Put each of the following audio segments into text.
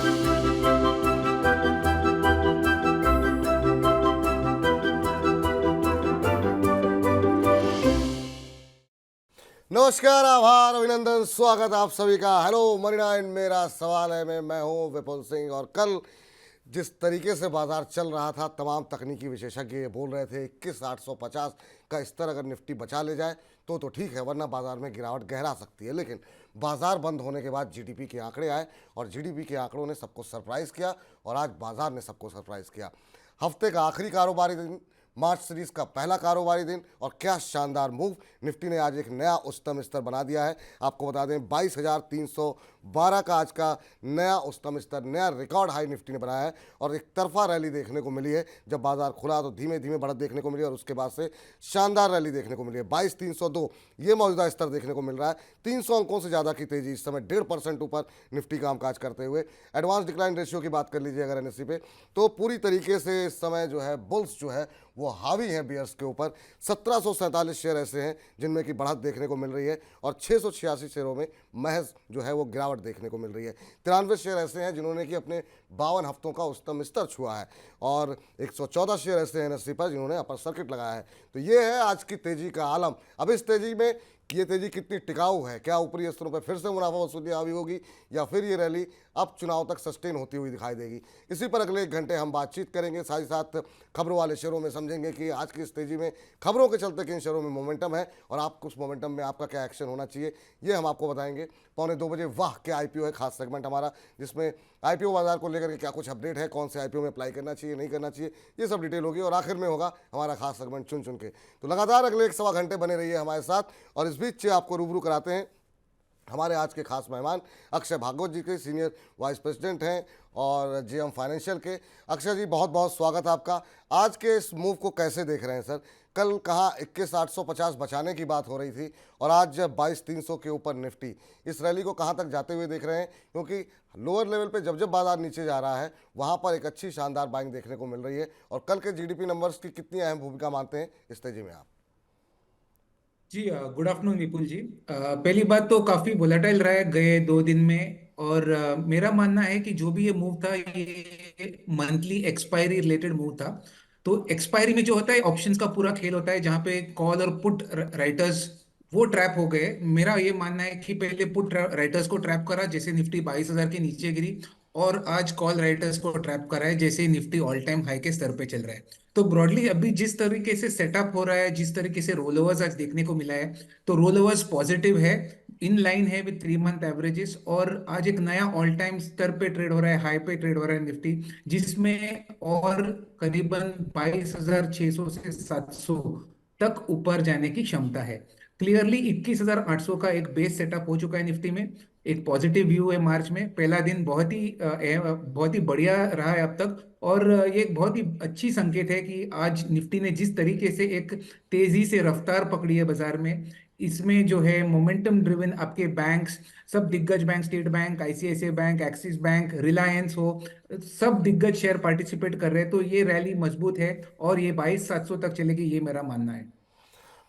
नमस्कार, आभार, अभिनंदन, स्वागत आप सभी का। हेलो मनी 9 मेरा सवाल है में मैं हूं विपुल सिंह। और कल जिस तरीके से बाजार चल रहा था, तमाम तकनीकी विशेषज्ञ ये बोल रहे थे 21,850 का स्तर अगर निफ्टी बचा ले जाए तो ठीक है, वरना बाजार में गिरावट गहरा सकती है। लेकिन बाजार बंद होने के बाद जीडीपी के आंकड़े आए और जीडीपी के आंकड़ों ने सबको सरप्राइज किया और आज बाजार ने सबको सरप्राइज किया। हफ्ते का आखिरी कारोबारी दिन, मार्च सीरीज का पहला कारोबारी दिन, और क्या शानदार मूव। निफ्टी ने आज एक नया उच्चतम स्तर बना दिया है। आपको बता दें 22,312 का आज का नया उच्चतम स्तर, नया रिकॉर्ड हाई निफ्टी ने बनाया है। और एक तरफा रैली देखने को मिली है। जब बाजार खुला तो धीमे धीमे बढ़त देखने को मिली और उसके बाद से शानदार रैली देखने को मिली है। 22,302 ये मौजूदा स्तर देखने को मिल रहा है। 300 अंकों से ज़्यादा की तेजी इस समय 1.5% ऊपर निफ्टी कामकाज करते हुए। एडवांस डिक्लाइन रेशियो की बात कर लीजिए अगर एनएससी पे, तो पूरी तरीके से इस समय जो है बुल्स जो है वो हावी हैं बियर्स के ऊपर। 1747 शेयर ऐसे हैं जिनमें की बढ़त देखने को मिल रही है और 686 शेयरों में महज जो है वो गिरावट देखने को मिल रही है। 93 शेयर ऐसे हैं जिन्होंने कि अपने 52 हफ्तों का उच्चतम स्तर छुआ है और 114 शेयर ऐसे हैं एनएससी पर जिन्होंने अपर सर्किट लगाया है। तो ये है आज की तेजी का आलम। अब इस तेजी में ये तेजी कितनी टिकाऊ है, क्या ऊपरी स्तरों पर फिर से मुनाफा वसूली हावी होगी या फिर ये रैली अब चुनाव तक सस्टेन होती हुई दिखाई देगी, इसी पर अगले 1 घंटे हम बातचीत करेंगे। साथ ही साथ खबरों वाले शेयरों में समझेंगे कि आज की इस तेजी में खबरों के चलते किन शेयरों में मोमेंटम है और आपको उस मोमेंटम में आपका क्या एक्शन होना चाहिए, ये हम आपको बताएंगे। 1:45 बजे वाह क्या आईपीओ है, खास सेगमेंट हमारा, जिसमें आईपीओ बाजार को लेकर के क्या कुछ अपडेट है, कौन से आईपीओ में अप्लाई करना चाहिए नहीं करना चाहिए, ये सब डिटेल होगी। और आखिर में होगा हमारा खास सेगमेंट चुन चुन के। तो लगातार अगले 1 सवा घंटे बने रहिए हमारे साथ। और इस बीच आपको रूबरू कराते हैं हमारे आज के खास मेहमान अक्षय भागवत जी के, सीनियर वाइस प्रेसिडेंट हैं और जेएम फाइनेंशियल के। अक्षय जी, बहुत बहुत स्वागत आपका। आज के इस मूव को कैसे देख रहे हैं सर? कल कहाँ 21,850 बचाने की बात हो रही थी और आज जब 22,300 के ऊपर निफ्टी, इस रैली को कहाँ तक जाते हुए देख रहे हैं? क्योंकि लोअर लेवल पे जब जब बाजार नीचे जा रहा है वहाँ पर एक अच्छी शानदार बाइंग देखने को मिल रही है। और कल के जीडीपी नंबर्स की कितनी अहम भूमिका मानते हैं इस तेजी में आप? जी, गुड आफ्टरनून विपुल जी। पहली बात तो काफी वोलेटाइल रहा है गए 2 दिन में। और मेरा मानना है कि जो भी ये मूव था ये मंथली एक्सपायरी रिलेटेड मूव था। तो एक्सपायरी में जो होता है ऑप्शंस का पूरा खेल होता है जहां पे कॉल और पुट राइटर्स वो ट्रैप हो गए। मेरा ये मानना है कि पहले पुट राइटर्स को ट्रैप करा जैसे निफ्टी 22,000 के नीचे गिरी, और आज कॉल राइटर्स को ट्रैप करा है जैसे निफ्टी ऑल टाइम हाई के स्तर पे चल रहा है। तो ब्रॉडली अभी जिस तरीके से सेटअप हो रहा है, जिस तरीके से रोल ओवर्स आज देखने को मिला है, तो रोल ओवर्स पॉजिटिव है, इन लाइन है विद 3 मंथ एवरेजेस। और आज एक नया ऑल टाइम स्तर पे ट्रेड हो रहा है, हाई पे ट्रेड हो रहा है निफ्टी, जिसमें और करीबन 22,600 से 700 तक ऊपर जाने की क्षमता है। क्लियरली 21,800 का एक बेस सेटअप हो चुका है निफ्टी में। एक पॉजिटिव व्यू है मार्च में। पहला दिन बहुत ही बढ़िया रहा है अब तक। और ये एक बहुत ही अच्छी संकेत है कि आज निफ्टी ने जिस तरीके से एक तेजी से रफ्तार पकड़ी है बाजार में, इसमें जो है मोमेंटम ड्रिवन आपके बैंक्स, सब दिग्गज bank, state bank, ICICI bank, axis bank, Reliance हो, सब दिग्गज शेयर पार्टिसिपेट कर रहे हैं। तो ये रैली मजबूत है और ये 22,700 तक चलेगी, ये मेरा मानना है।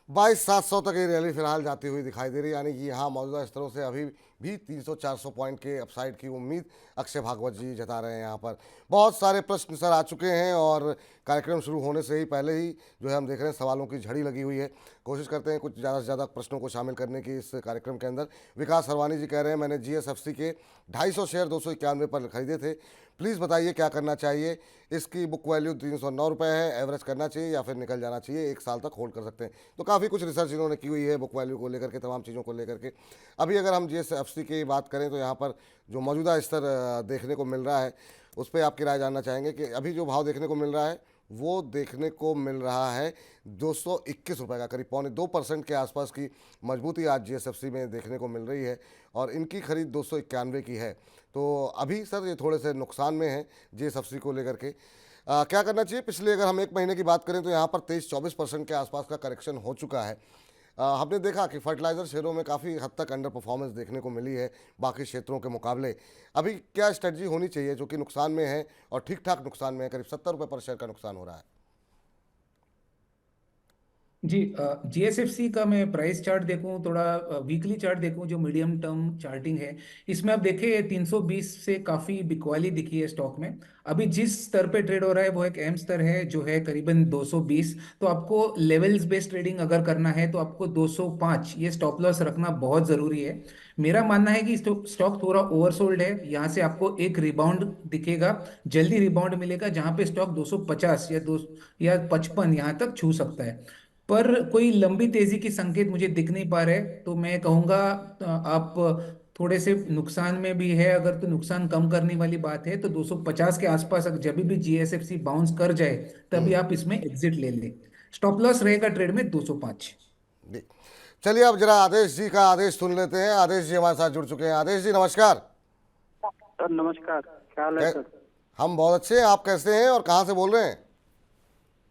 22,700 तक ये रैली फिलहाल जाती हुई दिखाई दे रही है, यानी कि यहाँ मौजूदा स्तरों से अभी भी 300-400 पॉइंट के अपसाइड की उम्मीद अक्षय भागवत जी जता रहे हैं। यहाँ पर बहुत सारे प्रश्न सर आ चुके हैं और कार्यक्रम शुरू होने से ही पहले ही जो है हम देख रहे हैं सवालों की झड़ी लगी हुई है। कोशिश करते हैं कुछ ज़्यादा से ज़्यादा प्रश्नों को शामिल करने की इस कार्यक्रम के अंदर। विकास हरवानी जी कह रहे हैं मैंने जीएसएफसी के 250 शेयर 291 पर खरीदे थे, प्लीज़ बताइए क्या करना चाहिए? इसकी बुक वैल्यू 309 रुपये है, एवरेज करना चाहिए या फिर निकल जाना चाहिए? 1 साल तक होल्ड कर सकते हैं। तो काफ़ी कुछ रिसर्च इन्होंने की हुई है बुक वैल्यू को लेकर के, तमाम चीज़ों को लेकर के। अभी अगर हम जीएसएफसी की बात करें तो यहाँ पर जो मौजूदा स्तर देखने को मिल रहा है उस पर आपकी राय जानना चाहेंगे कि अभी जो भाव देखने को मिल रहा है वो देखने को मिल रहा है 221 रुपये का, करीब 2.25% के आसपास की मजबूती आज जीएसएफसी में देखने को मिल रही है और इनकी खरीद 291 की है। तो अभी सर ये थोड़े से नुकसान में है जीएसएफसी को लेकर के। क्या करना चाहिए? पिछले अगर हम 1 महीने की बात करें तो यहाँ पर 23-24% के आसपास का करेक्शन हो चुका है। हमने देखा कि फर्टिलाइज़र शेयरों में काफ़ी हद तक अंडर परफॉर्मेंस देखने को मिली है बाकी क्षेत्रों के मुकाबले। अभी क्या स्ट्रेटजी होनी चाहिए जो कि नुकसान में है और ठीक ठाक नुकसान में है, करीब 70 रुपये पर शेयर का नुकसान हो रहा है? जी, जीएसएफसी का मैं प्राइस चार्ट देखूं, थोड़ा वीकली चार्ट देखूं जो मीडियम टर्म चार्टिंग है, इसमें आप देखें 320 से काफ़ी बिकवाली दिखी है स्टॉक में। अभी जिस स्तर पे ट्रेड हो रहा है वो एक एम स्तर है जो है करीबन 220। तो आपको लेवल्स बेस्ड ट्रेडिंग अगर करना है तो आपको 205 ये स्टॉप लॉस रखना बहुत ज़रूरी है। मेरा मानना है कि स्टॉक थोड़ा ओवरसोल्ड है, यहाँ से आपको एक रिबाउंड दिखेगा, जल्दी रिबाउंड मिलेगा जहाँ पे स्टॉक 250 या 2 या 55 यहाँ तक छू सकता है। पर कोई लंबी तेजी की संकेत मुझे दिख नहीं पा रहे, तो मैं कहूंगा आप थोड़े से नुकसान में भी है, अगर तो नुकसान कम करने वाली बात है तो 250 के आसपास अगर जब भी जीएसएफसी बाउंस कर जाए तभी आप इसमें एग्जिट ले लें। स्टॉप लॉस रहेगा ट्रेड में 205। जी। चलिए अब जरा आदेश जी का आदेश सुन लेते हैं। आदेश जी हमारे साथ जुड़ चुके हैं। आदेश जी नमस्कार। सर नमस्कार। क्या हाल है कै- सर? हम बहुत अच्छे हैं, आप कैसे हैं और कहाँ से बोल रहे हैं?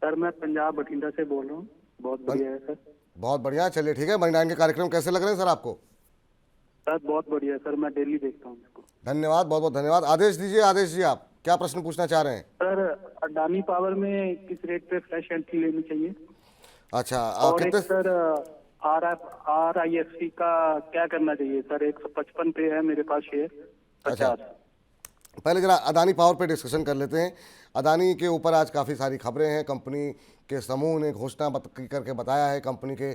सर मैं पंजाब बठिंडा से बोल रहा हूँ। बहुत बन- बढ़िया है सर। बहुत बढ़िया। चलिए ठीक है, मनी नाइन के कार्यक्रम कैसे लग रहे हैं सर आपको? सर बहुत बढ़िया है सर, मैं डेली देखता हूँ इसको। धन्यवाद, बहुत बहुत धन्यवाद। आदेश दीजिए। आदेश जी आप क्या प्रश्न पूछना चाह रहे हैं? सर अडानी पावर में किस रेट पे फ्रेश एंट्री लेनी चाहिए? अच्छा, और एक कितने? Sir R I F C का क्या करना चाहिए सर? 155 पे है मेरे पास शेयर। अच्छा, 50। पहले जरा अदानी पावर पे डिस्कशन कर लेते हैं। अदानी के ऊपर आज काफ़ी सारी खबरें हैं। कंपनी के समूह ने घोषणा करके बताया है, कंपनी के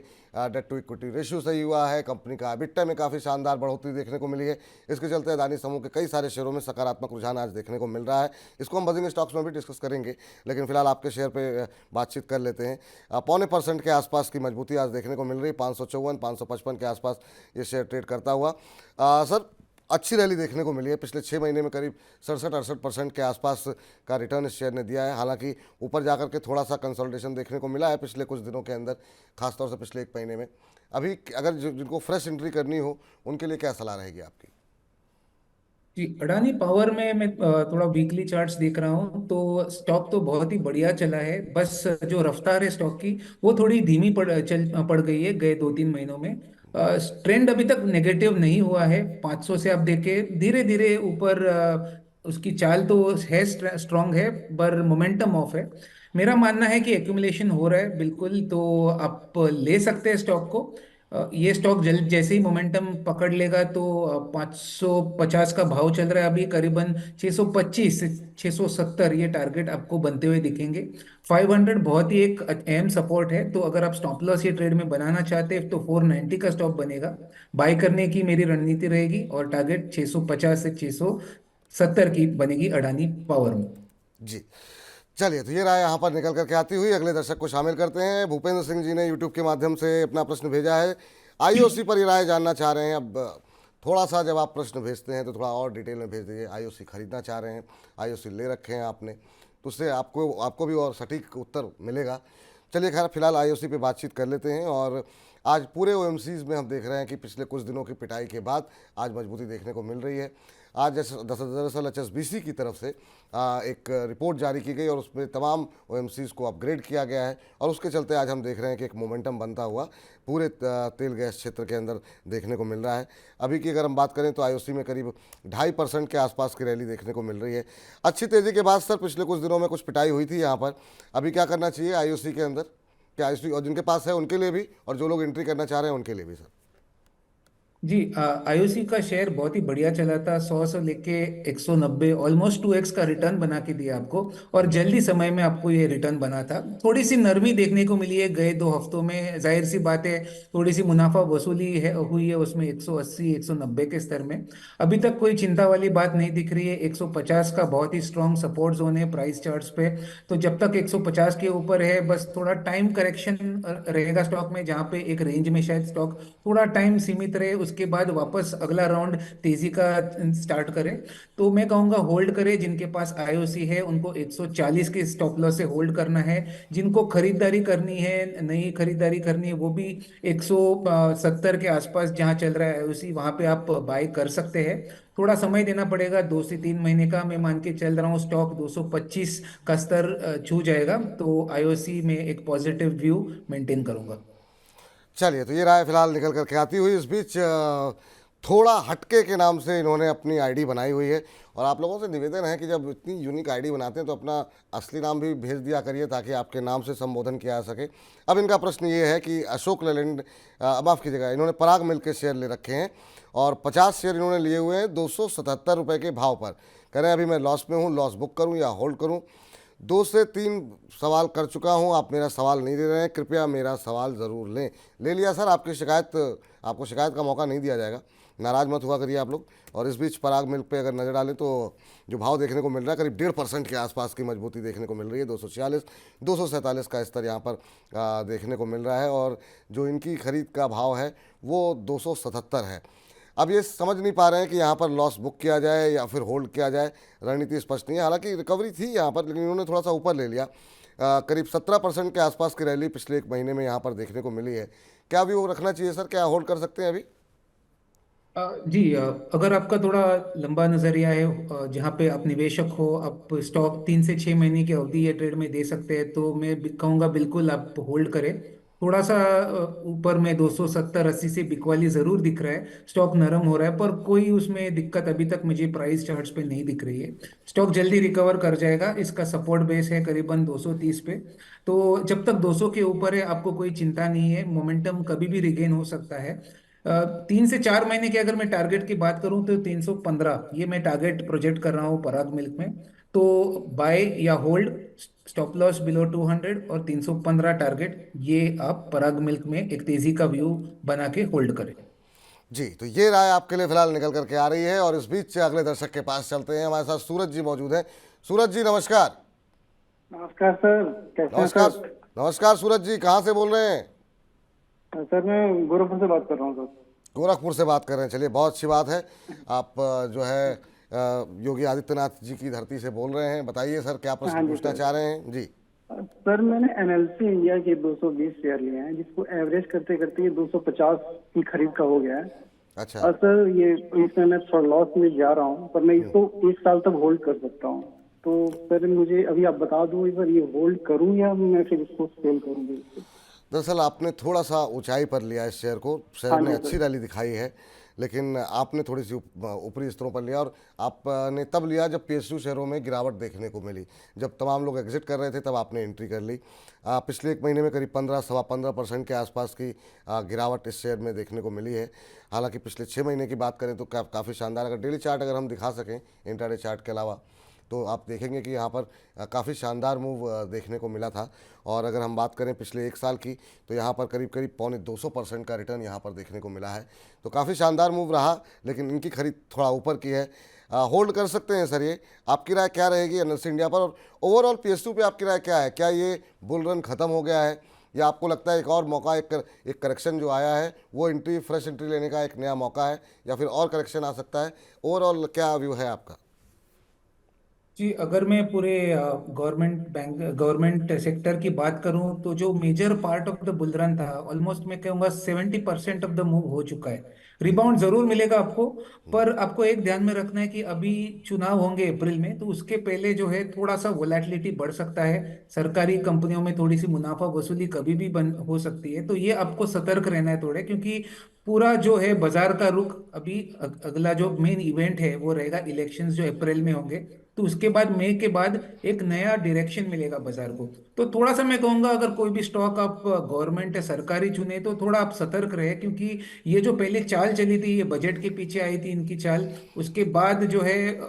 डेट टू इक्विटी रेशियो सही हुआ है, कंपनी का EBITDA में काफ़ी शानदार बढ़ोतरी देखने को मिली है। इसके चलते अदानी समूह के कई सारे शेयरों में सकारात्मक रुझान आज देखने को मिल रहा है। इसको हम बजिंग स्टॉक्स में भी डिस्कस करेंगे, लेकिन फिलहाल आपके शेयर पे बातचीत कर लेते हैं। 0.25% के आसपास की मजबूती आज देखने को मिल रही है। 554 555 के आसपास ये शेयर ट्रेड करता हुआ। सर, अच्छी रैली देखने को मिली है। पिछले 6 महीने में करीब 67-68% के आसपास का रिटर्न इस शेयर ने दिया है। हालांकि ऊपर जाकर के थोड़ा सा कंसोलिडेशन देखने को मिला है पिछले कुछ दिनों के अंदर, खासतौर से पिछले 1 महीने में। अभी अगर जिनको फ्रेश एंट्री करनी हो उनके लिए क्या सलाह रहेगी आपकी? जी, अडानी पावर में मैं थोड़ा वीकली चार्ट्स देख रहा हूँ तो स्टॉक तो बहुत ही बढ़िया चला है, बस जो रफ्तार है स्टॉक की वो थोड़ी धीमी पड़ गई है गए 2-3 महीनों में। ट्रेंड अभी तक नेगेटिव नहीं हुआ है। 500 से आप देखें धीरे धीरे ऊपर, उसकी चाल तो है, स्ट्रांग है, पर मोमेंटम ऑफ है। मेरा मानना है कि एक्यूमुलेशन हो रहा है बिल्कुल, तो आप ले सकते हैं स्टॉक को। ये स्टॉक जल्द जैसे ही मोमेंटम पकड़ लेगा तो 550 का भाव चल रहा है अभी, करीबन 625 से 670 ये टारगेट आपको बनते हुए दिखेंगे। 500 बहुत ही एक अहम सपोर्ट है, तो अगर आप स्टॉप लॉस ये ट्रेड में बनाना चाहते हैं तो 490 का स्टॉप बनेगा। बाय करने की मेरी रणनीति रहेगी और टारगेट 650 से 670 की बनेगी अडानी पावर में। जी। चलिए, तो ये राय यहाँ पर निकल करके आती हुई अगले दर्शक को शामिल करते हैं। भूपेंद्र सिंह जी ने यूट्यूब के माध्यम से अपना प्रश्न भेजा है। आईओसी पर ये राय जानना चाह रहे हैं। अब थोड़ा सा जब आप प्रश्न भेजते हैं तो थोड़ा और डिटेल में भेज दीजिए। आईओसी खरीदना चाह रहे हैं, आईओसी ले रखे हैं आपने, तो उससे आपको आपको भी और सटीक उत्तर मिलेगा। चलिए खैर, फिलहाल आईओसी पे बातचीत कर लेते हैं। और आज पूरे ओएमसीज में हम देख रहे हैं कि पिछले कुछ दिनों की पिटाई के बाद आज मजबूती देखने को मिल रही है। आज दरअसल HSBC की तरफ से एक रिपोर्ट जारी की गई और उसमें तमाम ओएमसीज को अपग्रेड किया गया है, और उसके चलते आज हम देख रहे हैं कि एक मोमेंटम बनता हुआ पूरे तेल गैस क्षेत्र के अंदर देखने को मिल रहा है। अभी की अगर हम बात करें तो आईओसी में करीब 2.5% के आसपास की रैली देखने को मिल रही है। अच्छी तेज़ी के बाद सर पिछले कुछ दिनों में कुछ पिटाई हुई थी यहाँ पर। अभी क्या करना चाहिए आईओसी के अंदर? क्या आईओसी और जिनके पास है उनके लिए भी, और जो लोग एंट्री करना चाह रहे हैं उनके लिए भी सर? जी, आईओसी का शेयर बहुत ही बढ़िया चला था, 100 से लेके 190, ऑलमोस्ट 2x का रिटर्न बना के दिया आपको, और जल्दी समय में आपको ये रिटर्न बना था। थोड़ी सी नरमी देखने को मिली है गए 2 हफ्तों में, जाहिर सी बात है, थोड़ी सी मुनाफा वसूली है हुई है उसमें 180 190 के स्तर में। अभी तक कोई चिंता वाली बात नहीं दिख रही है। 150 का बहुत ही स्ट्रॉन्ग सपोर्ट जोन है प्राइस चार्ट्स पे, तो जब तक 150 के ऊपर है बस थोड़ा टाइम करेक्शन रहेगा स्टॉक में, जहाँ पे एक रेंज में शायद स्टॉक थोड़ा टाइम सीमित रहे, उसके बाद वापस अगला राउंड तेजी का स्टार्ट करें। तो मैं कहूंगा होल्ड करें, जिनके पास आईओसी है उनको 140 के स्टॉप लॉस से होल्ड करना है। जिनको खरीदारी करनी है, नई खरीदारी करनी है, वो भी 170 के आसपास जहां चल रहा है आईओसी वहां पे आप बाय कर सकते हैं। थोड़ा समय देना पड़ेगा, 2 से 3 महीने का मैं मान के चल रहा हूँ। स्टॉक 225 का स्तर छू जाएगा तो आईओसी में एक पॉजिटिव व्यू मेंटेन करूंगा। चलिए, तो ये राय फिलहाल निकल करके आती हुई। इस बीच थोड़ा हटके के नाम से इन्होंने अपनी आईडी बनाई हुई है। और आप लोगों से निवेदन है कि जब इतनी यूनिक आईडी बनाते हैं तो अपना असली नाम भी भेज दिया करिए ताकि आपके नाम से संबोधन किया जा सके। अब इनका प्रश्न ये है कि अशोक लेलैंड, माफ़ कीजिएगा, इन्होंने पराग मिल्क के शेयर ले रखे हैं और 50 शेयर इन्होंने लिए हुए हैं 277 रुपये के भाव पर। कह रहे हैं अभी मैं लॉस में हूँ, लॉस बुक करूँ या होल्ड करूँ। 2 से 3 सवाल कर चुका हूं, आप मेरा सवाल नहीं दे रहे हैं, कृपया मेरा सवाल ज़रूर लें। ले लिया सर, आपकी शिकायत, आपको शिकायत का मौका नहीं दिया जाएगा, नाराज़ मत हुआ करिए आप लोग। और इस बीच पराग मिल्क पे अगर नज़र डालें तो जो भाव देखने को मिल रहा है करीब 1.5% के आसपास की मजबूती देखने को मिल रही है। 246 247 का स्तर यहाँ पर देखने को मिल रहा है और जो इनकी खरीद का भाव है वो 277 है। अब ये समझ नहीं पा रहे हैं कि यहाँ पर लॉस बुक किया जाए या फिर होल्ड किया जाए, रणनीति स्पष्ट नहीं है। हालांकि रिकवरी थी यहाँ पर, लेकिन इन्होंने थोड़ा सा ऊपर ले लिया। करीब 17% के आसपास की रैली पिछले 1 महीने में यहाँ पर देखने को मिली है। क्या अभी वो रखना चाहिए सर, क्या होल्ड कर सकते हैं अभी? जी, अगर आपका थोड़ा लंबा नजरिया है, जहाँ पे आप निवेशक हो, आप स्टॉक 3 से 6 महीने की अवधि या ट्रेड में दे सकते हैं, तो मैं कहूँगा बिल्कुल आप होल्ड करें। थोड़ा सा ऊपर में 270-80 से बिकवाली जरूर दिख रहा है, स्टॉक नरम हो रहा है, पर कोई उसमें दिक्कत अभी तक मुझे प्राइस चार्ट्स पे नहीं दिख रही है। स्टॉक जल्दी रिकवर कर जाएगा, इसका सपोर्ट बेस है करीबन 230 पे। तो जब तक 200 के ऊपर है आपको कोई चिंता नहीं है, मोमेंटम कभी भी रिगेन हो सकता है। 3 से 4 महीने की अगर मैं टारगेट की बात करूं तो 315 ये मैं टारगेट प्रोजेक्ट कर रहा हूं पराग मिल्क में। तो बाय या होल्ड, स्टॉप लॉस बिलो 200 और 315 टारगेट, ये आप पराग मिल्क में एक तेजी का व्यू बना के होल्ड करें। जी, तो ये राय आपके लिए फिलहाल निकल करके आ रही है। और इस बीच से अगले दर्शक के पास चलते हैं, हमारे साथ सूरज जी मौजूद हैं। सूरज जी नमस्कार। नमस्कार सर, कैसे हैं नमस्कार। सर? नमस्कार सूरज जी, कहाँ से बोल रहे हैं? सर मैं गोरखपुर से बात कर रहा हूँ सर। गोरखपुर से बात कर रहे हैं, चलिए बहुत अच्छी बात है। आप जो है योगी आदित्यनाथ जी की धरती से बोल रहे हैं। बताइए सर, क्या हाँ प्रश्न जी पूछना सर। चाह रहे हैं जी? सर मैंने एनएलसी इंडिया के 220 शेयर लिए हैं, जिसको एवरेज करते करते ये 250 की खरीद का हो गया है। अच्छा। और सर ये इसमें मैं थोड़ा लॉस में जा रहा हूँ, पर मैं इसको 1 साल तक होल्ड कर सकता हूँ। तो सर मुझे अभी आप बता दो सर, ये होल्ड करूँ या मैं फिर इसको सेल करूँगी? दरअसल आपने थोड़ा सा ऊंचाई पर लिया इस शेयर को, शेयर हाँ ने जी अच्छी सर। रैली दिखाई है, लेकिन आपने थोड़ी सी ऊपरी स्तरों पर लिया। और आपने तब लिया जब पीएसयू शेयरों में गिरावट देखने को मिली, जब तमाम लोग एग्जिट कर रहे थे तब आपने एंट्री कर ली। पिछले 1 महीने में करीब 15 सवा 15% के आसपास की गिरावट इस शेयर में देखने को मिली है। हालांकि पिछले 6 महीने की बात करें तो काफ़ी शानदार, अगर डेली चार्ट अगर हम दिखा सकें इंट्राडे चार्ट के अलावा, तो आप देखेंगे कि यहाँ पर काफ़ी शानदार मूव देखने को मिला था। और अगर हम बात करें पिछले 1 साल की, तो यहाँ पर करीब करीब 250% का रिटर्न यहाँ पर देखने को मिला है। तो काफ़ी शानदार मूव रहा, लेकिन इनकी खरीद थोड़ा ऊपर की है। होल्ड कर सकते हैं सर ये? आपकी राय क्या रहेगी एनएलसी इंडिया पर? और ओवरऑल पीएसयू पे आपकी राय क्या है? क्या ये बुल रन ख़त्म हो गया है या आपको लगता है एक और मौका, एक करेक्शन जो आया है वो फ्रेश एंट्री लेने का एक नया मौका है, या फिर और करेक्शन आ सकता है? ओवरऑल क्या व्यू है आपका? जी, अगर मैं पूरे गवर्नमेंट सेक्टर की बात करूं तो जो major part of the bull run था, ऑलमोस्ट मैं कहूंगा 70% ऑफ द मूव हो चुका है। रिबाउंड जरूर मिलेगा आपको, पर आपको एक ध्यान में रखना है कि अभी चुनाव होंगे अप्रैल में, तो उसके पहले जो है थोड़ा सा वोलेटिलिटी बढ़ सकता है। सरकारी कंपनियों में थोड़ी सी मुनाफा वसूली कभी भी बन हो सकती है, तो ये आपको सतर्क रहना है थोड़े, क्योंकि पूरा जो है बाजार का रुख अभी अगला जो मेन इवेंट है वो रहेगा इलेक्शंस जो अप्रैल में होंगे। तो उसके बाद मई के बाद एक नया डायरेक्शन मिलेगा बाजार को। तो थोड़ा सा मैं कहूंगा अगर कोई भी स्टॉक आप गवर्नमेंट या सरकारी चुने तो थोड़ा आप सतर्क रहे, क्योंकि ये जो पहले चाल चली थी, ये बजट के पीछे आई थी इनकी चाल, उसके बाद जो है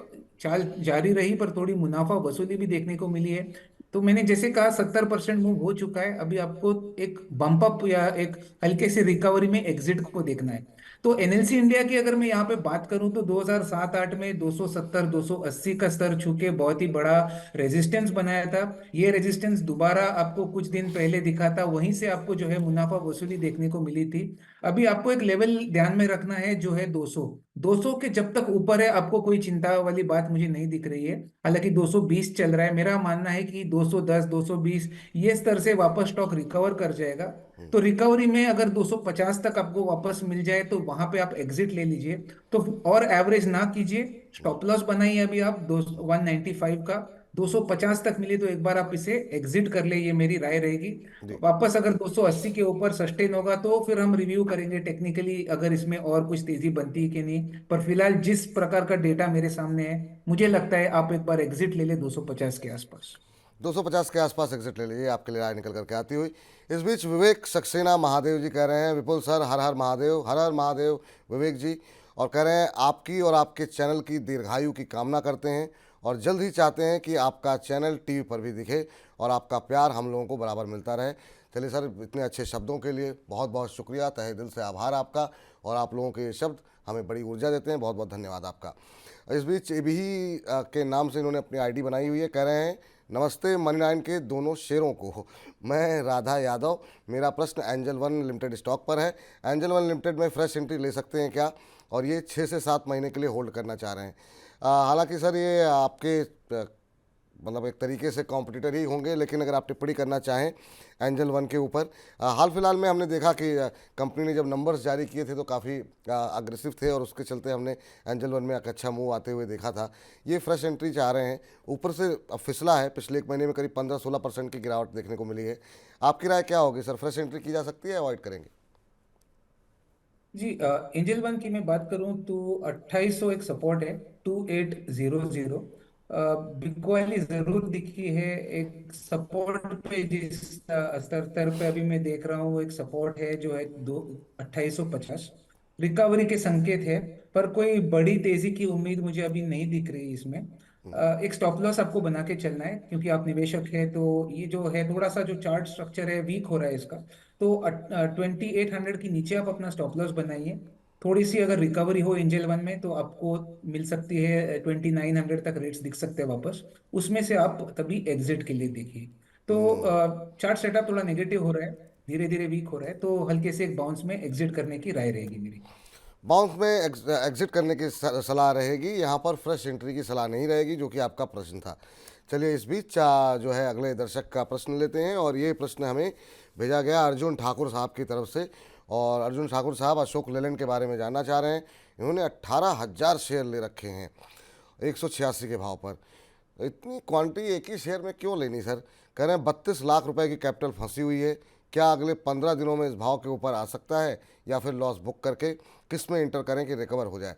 चाल जारी रही, पर थोड़ी मुनाफा वसूली भी देखने को मिली है। तो मैंने जैसे कहा 70% मूव हो चुका है, अभी आपको एक बम्प अप या एक हल्के से रिकवरी में एग्जिट को देखना है। तो एनएलसी इंडिया की अगर मैं यहाँ पे बात करूं तो 2007-8 में 270 280 का स्तर छू के बहुत ही बड़ा रेजिस्टेंस बनाया था। ये रेजिस्टेंस दोबारा आपको कुछ दिन पहले दिखा था, वहीं से आपको जो है मुनाफा वसूली देखने को मिली थी। अभी आपको एक लेवल ध्यान में रखना है जो है 200। 200 के जब तक ऊपर है आपको कोई चिंता वाली बात मुझे नहीं दिख रही है। हालांकि 220 चल रहा है, मेरा मानना है कि 210 220 ये स्तर से वापस स्टॉक रिकवर कर जाएगा। तो रिकवरी में अगर 250 तक आपको वापस मिल जाए तो वहां पे आप एग्जिट ले लीजिए। तो और एवरेज ना कीजिए, स्टॉप लॉस बनाइए अभी आप 195 का। 250 तक मिली तो एक बार आप इसे एग्जिट कर ले, ये मेरी राय रहेगी। जी। वापस अगर 280 के ऊपर सस्टेन होगा तो फिर हम रिव्यू करेंगे टेक्निकली अगर इसमें और कुछ तेजी बनती है कि नहीं। पर फिलहाल जिस प्रकार का डेटा मेरे सामने है, मुझे लगता है आप एक बार एग्जिट ले ले 250 के आसपास। 250 के आसपास एग्जिट ले लीजिए, आपके लिए राय निकल करके आती हुई। इस बीच विवेक सक्सेना महादेव जी कह रहे हैं, विपुल सर हर हर महादेव, हर हर महादेव विवेक जी। और कह रहे हैं आपकी और आपके चैनल की दीर्घायु की कामना करते हैं और जल्द ही चाहते हैं कि आपका चैनल टीवी पर भी दिखे और आपका प्यार हम लोगों को बराबर मिलता रहे। चलिए सर, इतने अच्छे शब्दों के लिए बहुत बहुत शुक्रिया, तहे दिल से आभार आपका। और आप लोगों के ये शब्द हमें बड़ी ऊर्जा देते हैं, बहुत बहुत धन्यवाद आपका। इस बीच एबी के नाम से इन्होंने अपनी आईडी बनाई हुई है, कह रहे हैं नमस्ते मनी नाइन के दोनों शेरों को, मैं राधा यादव, मेरा प्रश्न एंजल वन लिमिटेड स्टॉक पर है। एंजल वन लिमिटेड में फ्रेश एंट्री ले सकते हैं क्या, और ये 6 से 7 महीने के लिए होल्ड करना चाह रहे हैं। हालांकि सर ये आपके मतलब एक तरीके से कॉम्पिटिटर ही होंगे, लेकिन अगर आप टिप्पणी करना चाहें एंजल वन के ऊपर, हाल फिलहाल में हमने देखा कि कंपनी ने जब नंबर्स जारी किए थे तो काफ़ी अग्रेसिव थे और उसके चलते हमने एंजल वन में एक अच्छा मूव आते हुए देखा था। ये फ्रेश एंट्री चाह रहे हैं, ऊपर से अब फिसला है, पिछले एक महीने में करीब 15-16% की गिरावट देखने को मिली है। आपकी राय क्या होगी सर, फ्रेश एंट्री की जा सकती है, अवॉइड करेंगे? जी, एंजल वन की मैं बात करूं तो 2800 एक सपोर्ट है, 2800। बिग वाली जरूर दिखी है एक सपोर्ट पे, जिस स्तर पे अभी मैं देख रहा हूँ एक सपोर्ट है जो है दो 2850 रिकवरी के संकेत है। पर कोई बड़ी तेजी की उम्मीद मुझे अभी नहीं दिख रही इसमें। एक स्टॉप लॉस आपको बना के चलना है क्योंकि आप निवेशक है, तो ये जो है थोड़ा सा जो चार्ट स्ट्रक्चर है वीक हो रहा है इसका। तो 2800 के नीचे आप अपना स्टॉप लॉस बनाइए। थोड़ी सी अगर रिकवरी हो एंजल वन में तो आपको मिल सकती है 2900 तक रेट्स दिख सकते हैं वापस। उसमें से आप तभी एग्जिट के लिए देखिए। तो चार्ट सेटअप थोड़ा नेगेटिव हो रहा है, धीरे धीरे वीक हो रहा है, तो हल्के से एक बाउंस में एग्जिट करने की राय रहेगी मेरी। बाउंस में एग्जिट करने की सलाह रहेगी, यहाँ पर फ्रेश एंट्री की सलाह नहीं रहेगी, जो कि आपका प्रश्न था। चलिए इस बीच जो है अगले दर्शक का प्रश्न लेते हैं, और ये प्रश्न हमें भेजा गया अर्जुन ठाकुर साहब की तरफ से। और अर्जुन ठाकुर साहब अशोक लेलैंड के बारे में जानना चाह रहे हैं। इन्होंने 18,000 शेयर ले रखे हैं 186 के भाव पर। इतनी क्वांटिटी एक ही शेयर में क्यों लेनी सर? कह रहे हैं 32 लाख रुपए की कैपिटल फंसी हुई है, क्या अगले 15 दिनों में इस भाव के ऊपर आ सकता है, या फिर लॉस बुक करके किस में इंटर करें कि रिकवर हो जाए?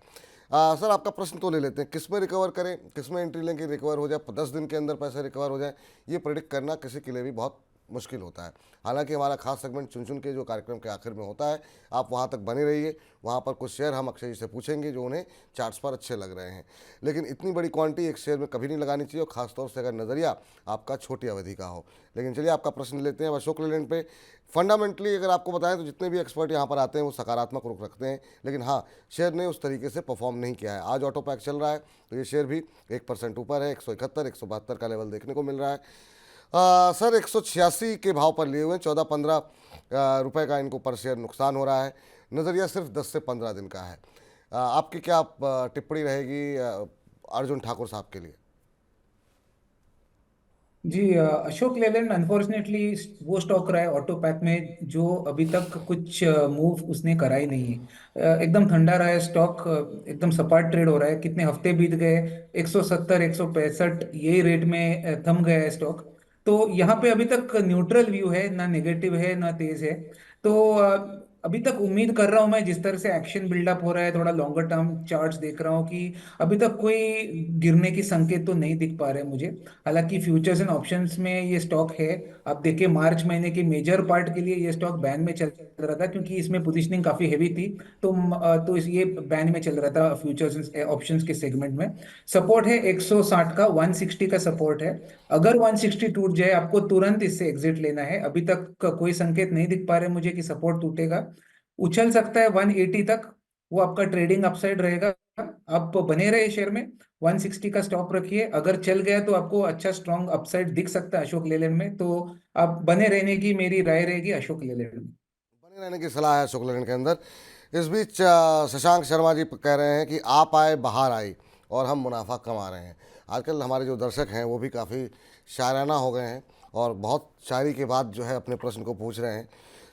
सर आपका प्रश्न तो ले लेते हैं, किस में रिकवर करें, किस में एंट्री लें कि रिकवर हो जाए, 10 दिन के अंदर पैसे रिकवर हो जाए? ये प्रेडिक्ट करना किसी के लिए भी बहुत मुश्किल होता है। हालांकि हमारा खास सेगमेंट चुन चुन के जो कार्यक्रम के आखिर में होता है, आप वहां तक बने रहिए। वहां पर कुछ शेयर हम अक्षय जी से पूछेंगे जो उन्हें चार्ट्स पर अच्छे लग रहे हैं, लेकिन इतनी बड़ी क्वांटिटी एक शेयर में कभी नहीं लगानी चाहिए, और खासतौर से अगर नज़रिया आपका छोटी अवधि का हो। लेकिन चलिए आपका प्रश्न लेते हैं अशोक लेलैंड पे। फंडामेंटली अगर आपको बताएं तो जितने भी एक्सपर्ट यहाँ पर आते हैं वो सकारात्मक रुख रखते हैं, लेकिन हाँ, शेयर ने उस तरीके से परफॉर्म नहीं किया है। आज ऑटो पैक चल रहा है तो ये शेयर भी 1% ऊपर है, 171 172 का लेवल देखने को मिल रहा है। सर 186 के भाव पर लिए हुए हैं, 14-15 रुपए का इनको पर शेयर नुकसान हो रहा है। नज़रिया सिर्फ 10 से 15 दिन का है। आपकी क्या टिप्पणी रहेगी अर्जुन ठाकुर साहब के लिए? जी, अशोक लेलैंड अनफॉर्चुनेटली वो स्टॉक रहा है ऑटो पैक में जो अभी तक कुछ मूव उसने करा ही नहीं है। एकदम ठंडा रहा है स्टॉक, एकदम सपाट ट्रेड हो रहा है। कितने हफ्ते बीत गए, 170 165 यही रेट में थम गया है स्टॉक। तो यहाँ पे अभी तक न्यूट्रल व्यू है, ना नेगेटिव है ना तेज है। तो अभी तक उम्मीद कर रहा हूँ मैं, जिस तरह से एक्शन बिल्डअप हो रहा है, थोड़ा लॉन्गर टर्म चार्ट्स देख रहा हूँ कि अभी तक कोई गिरने की संकेत तो नहीं दिख पा रहे मुझे। हालांकि फ्यूचर्स एंड ऑप्शंस में ये स्टॉक है। आप देखिए मार्च महीने के मेजर पार्ट के लिए ये स्टॉक बैन में चल रहा था क्योंकि इसमें पोजीशनिंग काफी हैवी थी। तो ये बैन में चल रहा था फ्यूचर्स एंड ऑप्शंस के सेगमेंट में। सपोर्ट है 160 का, 160 का सपोर्ट है। अगर 160 टूट जाए आपको तुरंत इससे एग्जिट लेना है। अभी तक का कोई संकेत नहीं दिख पा रहे मुझे कि सपोर्ट टूटेगा। उछल सकता है 180 तक, वो आपका ट्रेडिंग अपसाइड रहेगा। आप बने रहे शेयर में, 160 का स्टॉप रखिए। अगर चल गया तो आपको अच्छा स्ट्रॉन्ग अपसाइड दिख सकता है अशोक लेलैंड में, तो आप बने रहने की मेरी राय रहेगी अशोक लेलैंड में। बने रहने की सलाह है अशोक लेलैंड के अंदर। इस बीच शशांक शर्मा जी कह रहे हैं कि आप आए बाहर आई और हम मुनाफा कमा रहे हैं। आजकल हमारे जो दर्शक हैं वो भी काफ़ी शायराना हो गए हैं और बहुत शायरी के बाद जो है अपने प्रश्न को पूछ रहे हैं।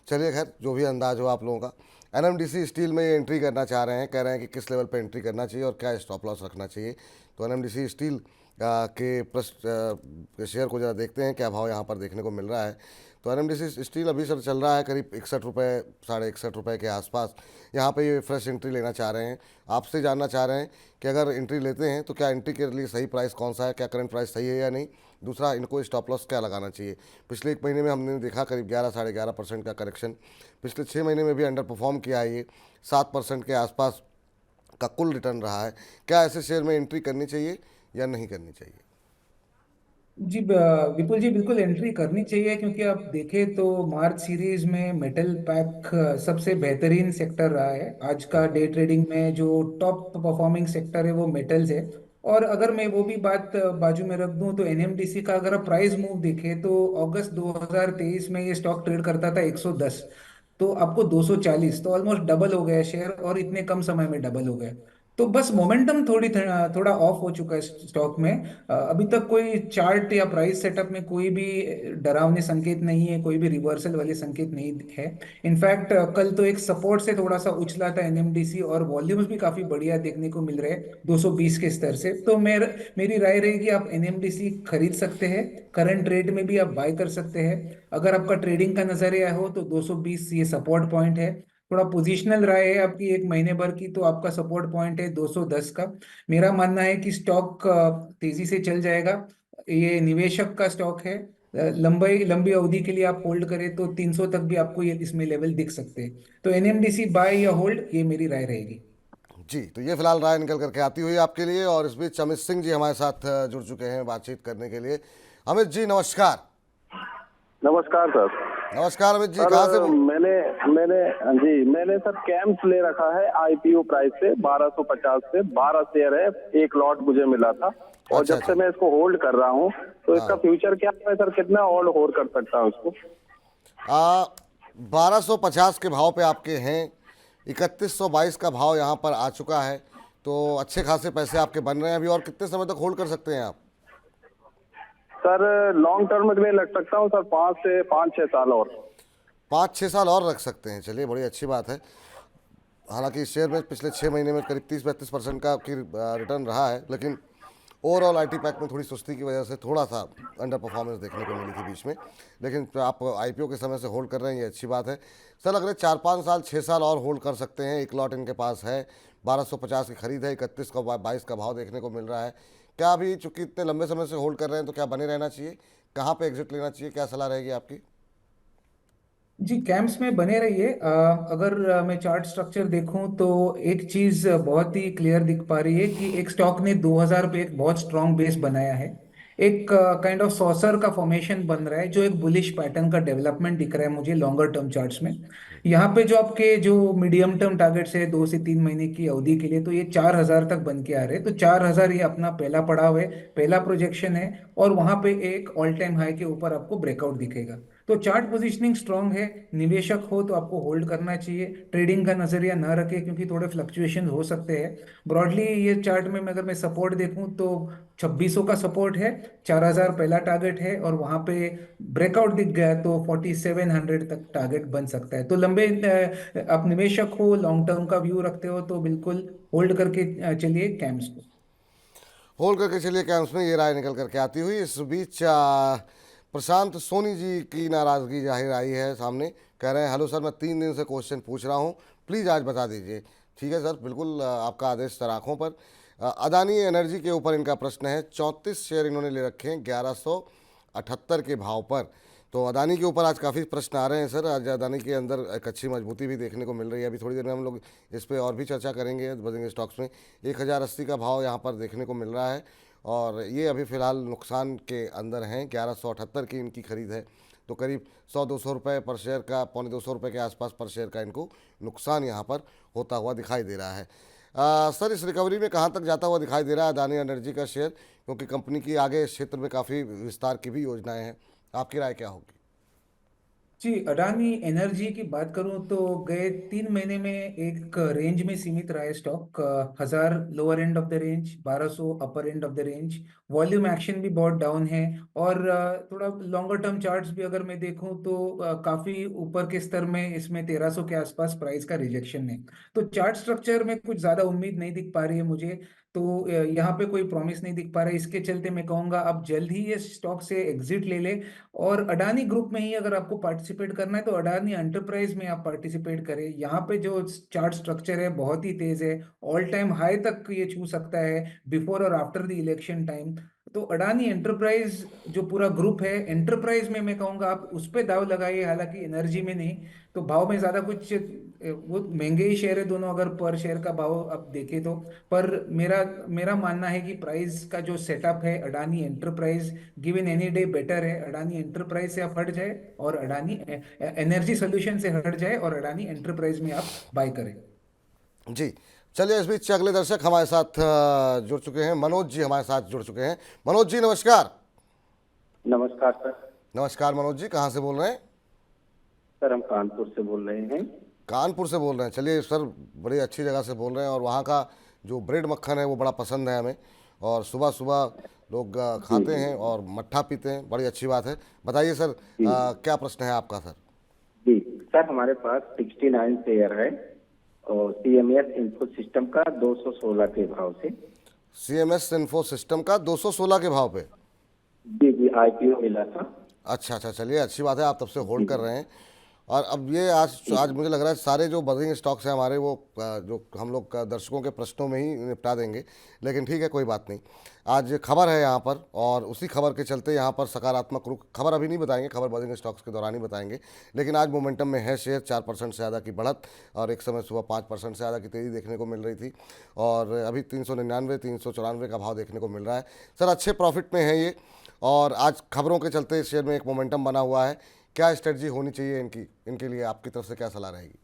चलिए खैर, जो भी अंदाज हो आप लोगों का। एनएमडीसी स्टील में ये एंट्री करना चाह रहे हैं, कह रहे हैं कि किस लेवल पे एंट्री करना चाहिए और क्या स्टॉप लॉस रखना चाहिए, तो एनएमडीसी स्टील के के शेयर को ज़रा देखते हैं क्या भाव यहाँ पर देखने को मिल रहा है। तो एनएमडीसी स्टील अभी सर चल रहा है करीब 61 रुपये, 61.5 के आसपास। यहाँ पे ये फ्रेश एंट्री लेना चाह रहे हैं, आपसे जानना चाह रहे हैं कि अगर एंट्री लेते हैं तो क्या एंट्री के लिए सही प्राइस कौन सा है, क्या करंट प्राइस सही है या नहीं। दूसरा, इनको स्टॉप लॉस क्या लगाना चाहिए। पिछले एक महीने में हमने देखा करीब 11-11.5% का करेक्शन। पिछले 6 महीने में भी अंडर परफॉर्म किया है ये, 7% के आसपास का कुल रिटर्न रहा है। क्या ऐसे शेयर में एंट्री करनी चाहिए या नहीं करनी चाहिए? जी विपुल जी, बिल्कुल एंट्री करनी चाहिए, क्योंकि आप देखें तो मार्च सीरीज में मेटल पैक सबसे बेहतरीन सेक्टर रहा है। आज का डे ट्रेडिंग में जो टॉप परफॉर्मिंग सेक्टर है वो मेटल्स है। और अगर मैं वो भी बात बाजू में रख दूं तो एनएमडीसी का अगर आप प्राइस मूव देखें तो अगस्त 2023 में ये स्टॉक ट्रेड करता था 110, तो आपको 240, तो ऑलमोस्ट डबल हो गया शेयर, और इतने कम समय में डबल हो गया। तो बस मोमेंटम थोड़ा ऑफ हो चुका है स्टॉक में। अभी तक कोई चार्ट या प्राइस सेटअप में कोई भी डरावने संकेत नहीं है, कोई भी रिवर्सल वाले संकेत नहीं है। इनफैक्ट कल तो एक सपोर्ट से थोड़ा सा उछला था एनएमडीसी, और वॉल्यूम्स भी काफी बढ़िया देखने को मिल रहे हैं 220 के स्तर से। तो मेरी राय रहेगी आप एनएमडीसी खरीद सकते हैं, करंट रेट में भी आप बाय कर सकते हैं। अगर आपका ट्रेडिंग का नजरिया हो तो 220 ये सपोर्ट पॉइंट है। थोड़ा पोजिशनल राय है आपकी एक महीने भर की, तो आपका सपोर्ट पॉइंट है 210 का। मेरा मानना है कि स्टॉक तेजी से चल जाएगा। ये निवेशक का स्टॉक है। लंबी लंबी अवधि के लिए आप होल्ड करें तो 300 तक भी आपको ये इसमें लेवल दिख सकते हैं। तो एनएमडीसी बाय या होल्ड, ये मेरी राय रहेगी। जी, तो ये फिलहाल राय निकल करके आती हुई आपके लिए। और इस बीच अमित सिंह जी हमारे साथ जुड़ चुके हैं बातचीत करने के लिए। अमित जी नमस्कार। नमस्कार सर। नमस्कार अमित जी, सर कहाँ से मैंने मैंने मैंने सर कैंप्स ले रखा है आईपीओ प्राइस से 1250 से। 12 शेयर है, एक लॉट मुझे मिला था, और अच्छा जब से अच्छा। मैं इसको होल्ड कर रहा हूँ तो इसका हाँ। फ्यूचर क्या है सर, कितना होल्ड कर सकता हूँ इसको? 1250 के भाव पे आपके हैं, 3122 का भाव यहाँ पर आ चुका है। तो अच्छे खासे पैसे आपके बन रहे हैं अभी। और कितने समय तक होल्ड कर सकते हैं आप? सर लॉन्ग टर्म के लिए लग सकता हूँ सर, 5 से 6 साल और। 5-6 साल और रख सकते हैं, चलिए बड़ी अच्छी बात है। हालांकि इस शेयर में पिछले 6 महीने में करीब 30-32% का आपकी रिटर्न रहा है, लेकिन ओवरऑल आईटी पैक में थोड़ी सुस्ती की वजह से थोड़ा सा अंडर परफॉर्मेंस देखने को मिली थी बीच में। लेकिन आप आईपीओ के समय से होल्ड कर रहे हैं, ये अच्छी बात है। सर अगले 4-5 साल 6 साल और होल्ड कर सकते हैं। एक लॉट इनके पास है, 1250 की खरीद है, 31 का 22 का भाव देखने को मिल रहा है। क्या अभी चूंकि इतने लंबे समय से होल्ड कर रहे हैं तो क्या बने रहना चाहिए, कहाँ पे एग्जिट लेना चाहिए, क्या सलाह रहेगी आपकी? जी, कैंप्स में बने रहिए। अगर मैं चार्ट स्ट्रक्चर देखूं तो एक चीज बहुत ही क्लियर दिख पा रही है कि एक स्टॉक ने 2000 पे एक बहुत स्ट्रांग बेस बनाया है। एक काइंड ऑफ सॉसर का फॉर्मेशन बन रहा है, जो एक बुलिश पैटर्न का डेवलपमेंट दिख रहा है मुझे लॉन्गर टर्म चार्ट्स में। यहाँ पे जो आपके जो मीडियम टर्म टारगेट्स है 2 से 3 महीने की अवधि के लिए, तो ये 4000 तक बन के आ रहे हैं। तो 4000 ये अपना पहला पड़ाव है, पहला प्रोजेक्शन है, और वहां पे एक ऑल टाइम हाई के ऊपर आपको ब्रेकआउट दिखेगा। तो चार्ट पोजीशनिंग स्ट्रांग है। निवेशक हो तो आपको होल्ड करना चाहिए, ट्रेडिंग का नजरिया ना रखें, क्योंकि थोड़े फ्लक्चुएशन हो सकते हैं। ब्रॉडली ये चार्ट में अगर मैं सपोर्ट देखूं तो 2600 का सपोर्ट है, 4000 पहला टारगेट है, और वहां पे ब्रेकआउट दिख गया तो 4700 तक टारगेट बन सकता है। तो लंबे आप निवेशक हो, लॉन्ग टर्म का व्यू रखते हो तो बिल्कुल होल्ड करके चलिए कैम्स को। होल्ड करके चलिए कैंप्स में, ये राय निकल करके आती हुई। इस बीच प्रशांत सोनी जी की नाराज़गी जाहिर आई है सामने। कह रहे हैं हेलो सर, मैं 3 दिन से क्वेश्चन पूछ रहा हूँ, प्लीज़ आज बता दीजिए। ठीक है सर, बिल्कुल आपका आदेश सर आँखों पर। अदानी एनर्जी के ऊपर इनका प्रश्न है। 34 शेयर इन्होंने ले रखे हैं 1178 के भाव पर। तो अदानी के ऊपर आज काफ़ी प्रश्न आ रहे हैं सर। आज अदानी के अंदर एक अच्छी मजबूती भी देखने को मिल रही है। अभी थोड़ी देर में हम लोग इस पर और भी चर्चा करेंगे बजेंगे स्टॉक्स में। 1080 का भाव यहाँ पर देखने को मिल रहा है, और ये अभी फ़िलहाल नुकसान के अंदर हैं। 1178 की इनकी खरीद है, तो करीब 100-200 रुपये पर शेयर का, 125 रुपये के आसपास पर शेयर का इनको नुकसान यहाँ पर होता हुआ दिखाई दे रहा है। सर इस रिकवरी में कहाँ तक जाता हुआ दिखाई दे रहा है अदानी एनर्जी का शेयर, क्योंकि कंपनी की आगे इस क्षेत्र में काफ़ी विस्तार की भी योजनाएं हैं। आपकी राय क्या होगी? जी, अडानी एनर्जी की बात करूं तो गए 3 महीने में एक रेंज में सीमित रहा है stock. 1000 lower end of the range, 1200 upper end of the range. Volume action भी बहुत डाउन है, और थोड़ा लॉन्गर टर्म चार्ट्स भी अगर मैं देखूं तो काफी ऊपर के स्तर में इसमें 1300 के आसपास प्राइस का रिजेक्शन है। तो चार्ट स्ट्रक्चर में कुछ ज्यादा उम्मीद नहीं दिख पा रही है मुझे। तो यहाँ पे कोई प्रॉमिस नहीं दिख पा रहा है। इसके चलते मैं कहूँगा आप जल्द ही ये स्टॉक से एग्जिट ले ले, और अडानी ग्रुप में ही अगर आपको पार्टिसिपेट करना है तो अडानी एंटरप्राइज में आप पार्टिसिपेट करें। यहाँ पे जो चार्ट स्ट्रक्चर है बहुत ही तेज है, ऑल टाइम हाई तक ये छू सकता है बिफोर और आफ्टर द इलेक्शन टाइम। तो अडानी एंटरप्राइज जो पूरा ग्रुप है, एंटरप्राइज में मैं कहूँगा आप उस पे दाव लगाइए, हालांकि एनर्जी में नहीं। तो भाव में ज्यादा कुछ वो महंगे ही शेयर है दोनों, अगर पर शेयर का भाव आप देखें तो। पर मेरा मेरा मानना है कि प्राइस का जो सेटअप है Adani enterprise given any day better है। अडानी एंटरप्राइज से आप हट जाए और अडानी एनर्जी सोल्यूशन से हट जाए और अडानी एंटरप्राइज में आप बाय करें। जी, चलिए इस बीच अगले दर्शक हमारे साथ जुड़ चुके हैं। मनोज जी हमारे साथ जुड़ चुके हैं। मनोज जी नमस्कार। नमस्कार सर। नमस्कार मनोज जी, कहाँ से बोल रहे हैं? सर हम कानपुर से बोल रहे हैं। कानपुर से बोल रहे हैं। चलिए सर, बड़ी अच्छी जगह से बोल रहे हैं और वहाँ का जो ब्रेड मक्खन है वो बड़ा पसंद है हमें, और सुबह सुबह लोग खाते हैं और मट्ठा पीते हैं, बड़ी अच्छी बात है। बताइए सर, क्या प्रश्न है आपका सर? जी सर, हमारे पास 69 शेयर है और CMS इन्फो सिस्टम का 216 के भाव से। CMS इन्फो सिस्टम का 216 के भाव पे? जी जी, IPO मिला था। अच्छा अच्छा, चलिए अच्छी बात है, आप तब से होल्ड कर रहे हैं। और अब ये आज मुझे लग रहा है सारे जो बर्निंग स्टॉक्स हैं हमारे वो जो हम लोग दर्शकों के प्रश्नों में ही निपटा देंगे, लेकिन ठीक है कोई बात नहीं। आज खबर है यहाँ पर, और उसी खबर के चलते यहाँ पर सकारात्मक रुख, खबर अभी नहीं बताएंगे, खबर बर्निंग स्टॉक्स के दौरान ही बताएंगे, लेकिन आज मोमेंटम में है शेयर। 4% से ज़्यादा की बढ़त, और एक समय सुबह 5% से ज़्यादा की तेज़ी देखने को मिल रही थी, और अभी 399 394 का भाव देखने को मिल रहा है। सर अच्छे प्रॉफिट में है ये, और आज खबरों के चलते शेयर में एक मोमेंटम बना हुआ है। क्या स्ट्रेटजी होनी चाहिए इनके लिए, आपकी तरफ से क्या सलाह रहेगी?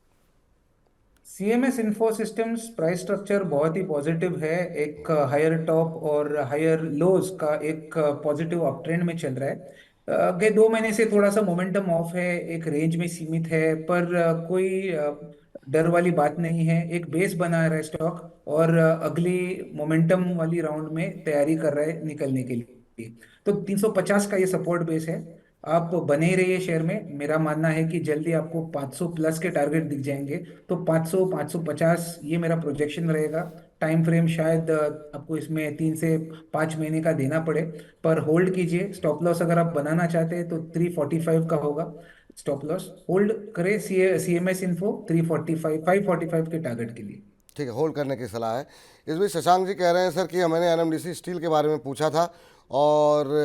CMS info systems price structure बहुत ही पॉजिटिव है। एक हायर टॉप और हायर लोज का एक पॉजिटिव अप ट्रेंड में चल रहा है। गए 2 महीने से थोड़ा सा मोमेंटम ऑफ है, एक रेंज में सीमित है, पर कोई डर वाली बात नहीं है। एक बेस बना रहा है स्टॉक, और अगली मोमेंटम वाली राउंड में तैयारी कर रहा है निकलने के लिए। तो 350 का ये सपोर्ट बेस है, आप बने ही रहिए शेयर में। मेरा मानना है कि जल्दी आपको 500 प्लस के टारगेट दिख जाएंगे। तो 500 550 ये मेरा प्रोजेक्शन रहेगा। टाइम फ्रेम शायद आपको इसमें 3 से 5 महीने का देना पड़े, पर होल्ड कीजिए। स्टॉप लॉस अगर आप बनाना चाहते हैं तो 345 का होगा स्टॉप लॉस। होल्ड करें CMS इन्फो 345 545 के टारगेट के लिए। ठीक है, होल्ड करने की सलाह है। इस बीच शशांक जी कह रहे हैं सर कि मैंने NMDC स्टील के बारे में पूछा था और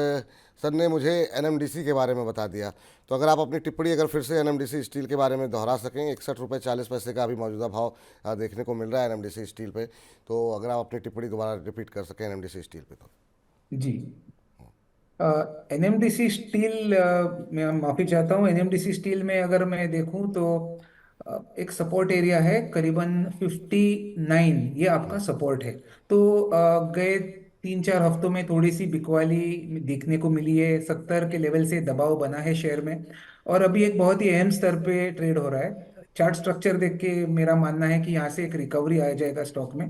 सर ने मुझे NMDC के बारे में बता दिया। तो अगर आप अपनी टिप्पणी अगर फिर से NMDC स्टील के बारे में दोहरा सकें। 61 रुपये 40 पैसे का अभी मौजूदा भाव देखने को मिल रहा है NMDC स्टील पे, तो अगर आप अपनी टिप्पणी दोबारा रिपीट कर सकें NMDC स्टील पे तो। जी, NMDC स्टील मैं माफी चाहता हूँ। NMDC स्टील में अगर मैं देखूं तो एक सपोर्ट एरिया है करीबन 59, ये आपका सपोर्ट है। तो गए 3-4 हफ्तों में थोड़ी सी बिकवाली देखने को मिली है। 70 के लेवल से दबाव बना है शेयर में, और अभी एक बहुत ही अहम स्तर पे ट्रेड हो रहा है। चार्ट स्ट्रक्चर देख के मेरा मानना है कि यहाँ से एक रिकवरी आ जाएगा स्टॉक में।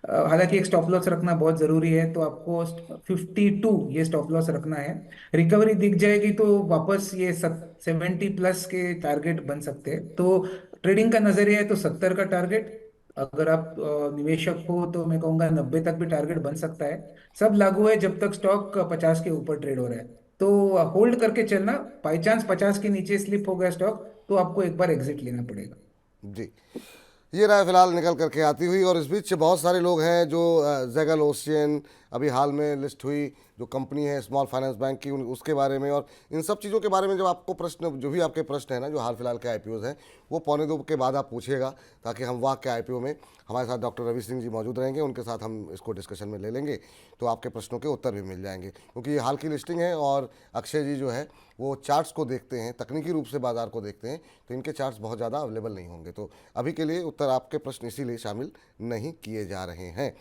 हालांकि एक स्टॉप लॉस रखना बहुत जरूरी है, तो आपको 52 ये स्टॉप लॉस रखना है। रिकवरी दिख जाएगी तो वापस ये 70 प्लस के टारगेट बन सकते हैं। तो ट्रेडिंग का नजरिया है तो 70 का टारगेट, अगर आप निवेशक हो तो मैं कहूंगा 90 तक भी टारगेट बन सकता है। सब लागू है जब तक स्टॉक 50 के ऊपर ट्रेड हो रहा है। तो होल्ड करके चलना। बाई चांस 50 के नीचे स्लिप हो गया स्टॉक तो आपको एक बार एग्जिट लेना पड़ेगा। जी, ये राय फिलहाल निकल करके आती हुई। और इस बीच बहुत सारे लोग हैं जो ज़ेगल ओशियन अभी हाल में लिस्ट हुई जो कंपनी है स्मॉल फाइनेंस बैंक की, उसके बारे में और इन सब चीज़ों के बारे में जब आपको प्रश्न, जो भी आपके प्रश्न है ना, जो हाल फिलहाल के IPOs हैं, वो 1:45 के बाद आप पूछिएगा, ताकि हम वहाँ के IPO में हमारे साथ डॉक्टर रवि सिंह जी मौजूद रहेंगे, उनके साथ हम इसको डिस्कशन में ले लेंगे, तो आपके प्रश्नों के उत्तर भी मिल जाएंगे। क्योंकि ये हाल की लिस्टिंग है और अक्षय जी जो है वो चार्ट्स को देखते हैं, तकनीकी रूप से बाजार को देखते हैं, तो इनके चार्ट्स बहुत ज़्यादा अवेलेबल नहीं होंगे। तो अभी के लिए उत्तर आपके प्रश्न इसीलिए शामिल नहीं किए जा रहे हैं।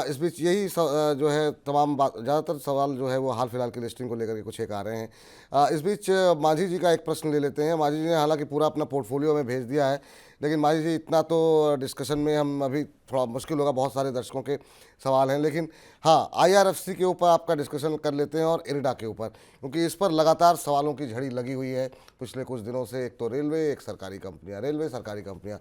इस बीच यही जो है तमाम बात, ज़्यादातर सवाल जो है वो हाल फिलहाल की लिस्टिंग को लेकर के कुछ एक आ रहे हैं। इस बीच माझी जी का एक प्रश्न ले लेते हैं। माझी जी ने हालांकि पूरा अपना पोर्टफोलियो में भेज दिया है, लेकिन माझी जी इतना तो डिस्कशन में हम अभी थोड़ा मुश्किल होगा, बहुत सारे दर्शकों के सवाल हैं। लेकिन हाँ, IRFC के ऊपर आपका डिस्कशन कर लेते हैं और इरिडा के ऊपर, क्योंकि इस पर लगातार सवालों की झड़ी लगी हुई है पिछले कुछ दिनों से। एक तो रेलवे, एक सरकारी कंपनियाँ, रेलवे सरकारी कंपनियाँ।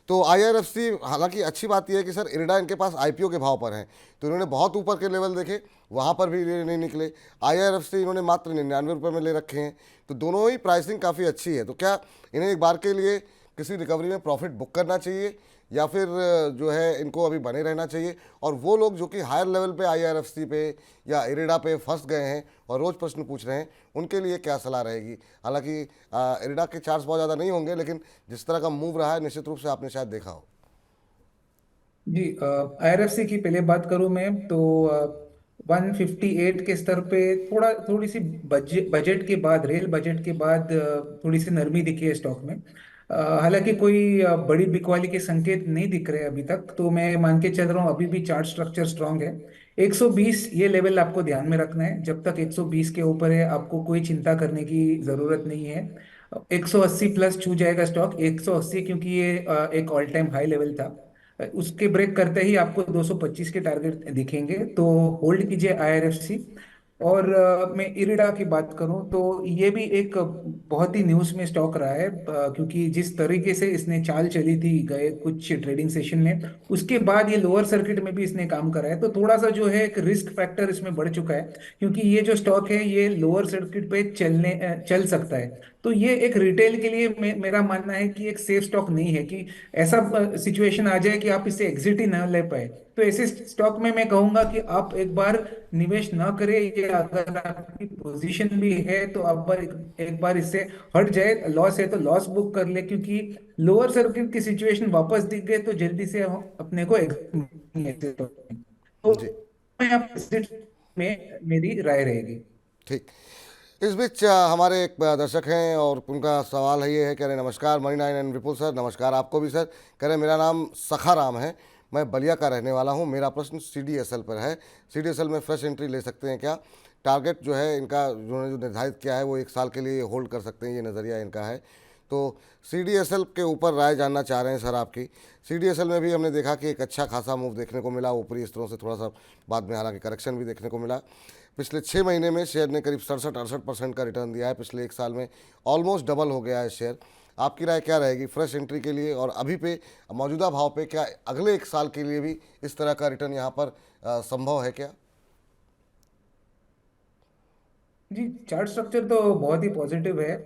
तो IRFC, हालांकि अच्छी बात यह है कि सर इरिडा इनके पास IPO के भाव पर हैं, तो इन्होंने बहुत ऊपर के लेवल देखे, वहाँ पर भी ये नहीं निकले। IRFC इन्होंने मात्र 99 रुपये में ले रखे हैं, तो दोनों ही प्राइसिंग काफ़ी अच्छी है। तो क्या इन्हें एक बार के लिए किसी रिकवरी में प्रॉफिट बुक करना चाहिए, या फिर जो है इनको अभी बने रहना चाहिए? और वो लोग जो कि हायर लेवल पे IRFC पे या इरिडा पे फंस गए हैं और रोज़ प्रश्न पूछ रहे हैं, उनके लिए क्या सलाह रहेगी? हालांकि इरिडा के चार्ट्स बहुत ज़्यादा नहीं होंगे, लेकिन जिस तरह का मूव रहा है निश्चित रूप से आपने शायद देखा हो। जी, IRFC की पहले बात करूं मैं तो 158 के स्तर पे थोड़ी सी बजट के बाद, रेल बजट के बाद थोड़ी सी नरमी दिखी है स्टॉक में। हालांकि कोई बड़ी बिकवाली के संकेत नहीं दिख रहे अभी तक, तो मैं मान के चल रहा हूँ अभी भी चार्ट स्ट्रक्चर स्ट्रांग है। 120 ये लेवल आपको ध्यान में रखना है। जब तक 120 के ऊपर है आपको कोई चिंता करने की जरूरत नहीं है। 180 प्लस छू जाएगा स्टॉक, 180, क्योंकि ये एक ऑल टाइम हाई लेवल था। उसके ब्रेक करते ही आपको 225 के टारगेट दिखेंगे, तो होल्ड कीजिए IRFC। और मैं इरिडा की बात करूं तो ये भी एक बहुत ही न्यूज में स्टॉक रहा है, क्योंकि जिस तरीके से इसने चाल चली थी गए कुछ ट्रेडिंग सेशन में, उसके बाद ये लोअर सर्किट में भी इसने काम करा है, तो थोड़ा सा जो है एक रिस्क फैक्टर इसमें बढ़ चुका है। क्योंकि ये जो स्टॉक है ये लोअर सर्किट पे चल सकता है। तो ये एक रिटेल के लिए मेरा मानना है कि एक सेफ स्टॉक नहीं है, कि ऐसा सिचुएशन आ जाए कि आप इससे एग्जिट ही ना ले पाए। तो ऐसे स्टॉक में मैं कहूंगा कि आप एक बार निवेश ना करें, या अगर आपकी पोजीशन भी है तो आप एक बार इससे हट जाए। लॉस है तो लॉस बुक कर ले, क्योंकि लोअर सर्किट की सिचुएशन वापस दिख गए तो जल्दी से हम अपने को exit तो जी, मैं आप exit में मेरी राय रहेगी। ठीक। इस बीच हमारे एक दर्शक हैं और उनका सवाल है, ये है, कह रहे नमस्कार मणि9 एंड विपुल सर। नमस्कार आपको भी सर। कह रहे मेरा नाम सखा राम है, मैं बलिया का रहने वाला हूं, मेरा प्रश्न CDSL पर है। CDSL में फ्रेश एंट्री ले सकते हैं क्या? टारगेट जो है इनका, उन्होंने जो निर्धारित किया है वो 1 साल के लिए होल्ड कर सकते हैं, ये नज़रिया इनका है। तो CDSL के ऊपर राय जानना चाह रहे हैं सर आपकी। CDSL में भी हमने देखा कि एक अच्छा खासा मूव देखने को मिला, ऊपरी स्तरों से थोड़ा सा बाद में हालांकि करेक्शन भी देखने को मिला। पिछले 6 महीने में शेयर ने करीब 67-68% का रिटर्न दिया है। पिछले 1 साल में ऑलमोस्ट डबल हो गया है शेयर। आपकी राय क्या रहेगी फ्रेश एंट्री के लिए, और अभी पे मौजूदा भाव पे क्या अगले 1 साल के लिए भी इस तरह का रिटर्न यहाँ पर संभव है क्या? जी, चार्ट स्ट्रक्चर तो बहुत ही पॉजिटिव है।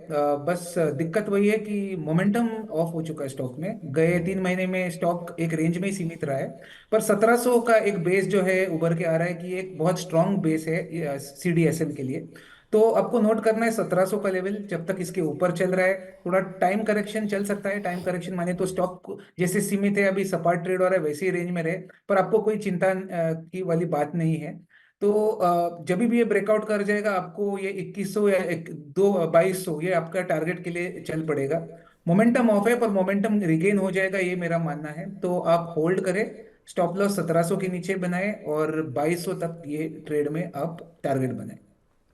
बस दिक्कत वही है कि मोमेंटम ऑफ हो चुका है स्टॉक में। गए 3 महीने में स्टॉक एक रेंज में ही सीमित रहा है, पर 1700 का एक बेस जो है उभर के आ रहा है कि एक बहुत स्ट्रांग बेस है CDSL के लिए। तो आपको नोट करना है 1700 का लेवल जब तक इसके ऊपर चल रहा है। थोड़ा टाइम करेक्शन चल सकता है, टाइम करेक्शन माने तो स्टॉक जैसे सीमित है अभी सपाट ट्रेड हो रहा है वैसे ही रेंज में रहे, पर आपको कोई चिंता की वाली बात नहीं है। तो जब भी ये ब्रेकआउट कर जाएगा आपको ये 2100 या 2200 ये आपका टारगेट के लिए चल पड़ेगा। मोमेंटम ऑफ है पर मोमेंटम रिगेन हो जाएगा, ये मेरा मानना है। तो आप होल्ड करें, स्टॉप लॉस 1700 के नीचे बनाए और 2200 तक ये ट्रेड में आप टारगेट बनाए।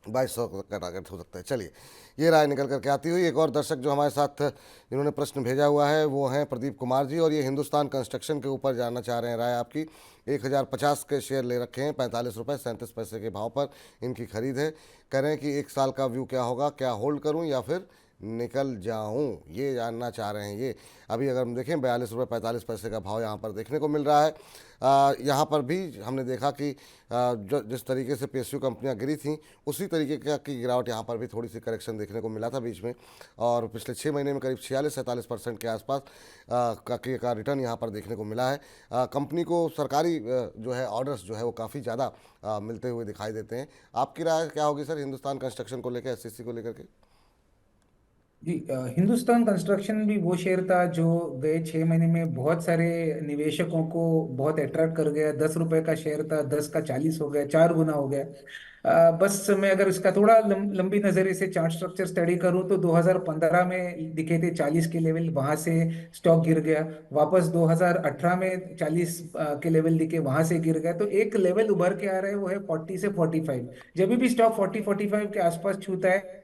2200 का टारगेट हो सकता है। चलिए, ये राय निकल करके आती हुई एक और दर्शक जो हमारे साथ इन्होंने प्रश्न भेजा हुआ है वो हैं प्रदीप कुमार जी, और ये हिंदुस्तान कंस्ट्रक्शन के ऊपर जानना चाह रहे हैं राय आपकी। 1050 के शेयर ले रखे हैं, 45 रुपये 37 पैसे के भाव पर इनकी खरीद है। कह रहे हैं कि 1 साल का व्यू क्या होगा, क्या होल्ड करूं या फिर निकल जाऊं, ये जानना चाह रहे हैं। ये अभी अगर हम देखें 42 रुपये 45 पैसे का भाव यहाँ पर देखने को मिल रहा है। यहाँ पर भी हमने देखा कि जो जिस तरीके से PSU कंपनियाँ गिरी थीं उसी तरीके की गिरावट यहाँ पर भी थोड़ी सी करेक्शन देखने को मिला था बीच में, और पिछले 6 महीने में करीब 46-47% के आसपास का रिटर्न यहाँ पर देखने को मिला है। कंपनी को सरकारी जो है ऑर्डर्स जो है वो काफ़ी ज़्यादा मिलते हुए दिखाई देते हैं। आपकी राय क्या होगी सर हिंदुस्तान कंस्ट्रक्शन को लेकर, SCC को लेकर के? जी, हिंदुस्तान कंस्ट्रक्शन भी वो शेयर था जो गए 6 महीने में बहुत सारे निवेशकों को बहुत अट्रैक्ट कर गया। 10 रुपए का शेयर था, 10 का 40 हो गया, 4 गुना हो गया। बस मैं अगर इसका थोड़ा लंबी नजरिए से चार्ट स्ट्रक्चर स्टडी करूं तो 2015 में दिखे थे 40 के लेवल, वहां से स्टॉक गिर गया। वापस 2018 में 40 के लेवल दिखे, वहां से गिर गया। तो एक लेवल उभर के आ रहा है वो है 40 से 45। जब भी स्टॉक 40-45 के आसपास छूता है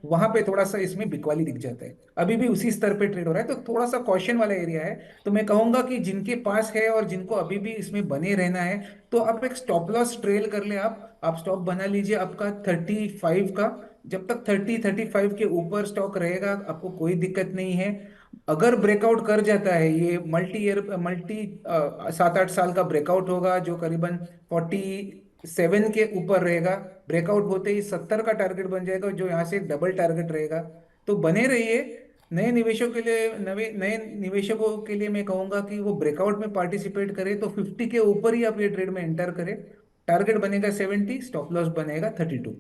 वहां पे थोड़ा सा इसमें बिकवाली दिख जाता है। अभी भी उसी स्तर पे ट्रेड हो रहा है, तो थोड़ा सा कॉशन वाला एरिया है। तो मैं कहूंगा कि जिनके पास है और जिनको अभी भी इसमें बने रहना है, तो आप एक स्टॉप लॉस ट्रेल कर ले। आप स्टॉप बना लीजिए आपका 35 का। जब तक 30-35 के ऊपर स्टॉक रहेगा आपको कोई दिक्कत नहीं है। अगर ब्रेकआउट कर जाता है ये मल्टी 7-8 साल का ब्रेकआउट होगा जो करीबन 47 के ऊपर रहेगा। ब्रेकआउट होते ही 70 का टारगेट बन जाएगा जो यहाँ से डबल टारगेट रहेगा। तो बने रहिए। नए नए निवेशकों के लिए मैं कहूंगा कि वो ब्रेकआउट में पार्टिसिपेट करें तो 50 के ऊपर ही आप ये ट्रेड में एंटर करें। टारगेट बनेगा 70, स्टॉप लॉस बनेगा 32।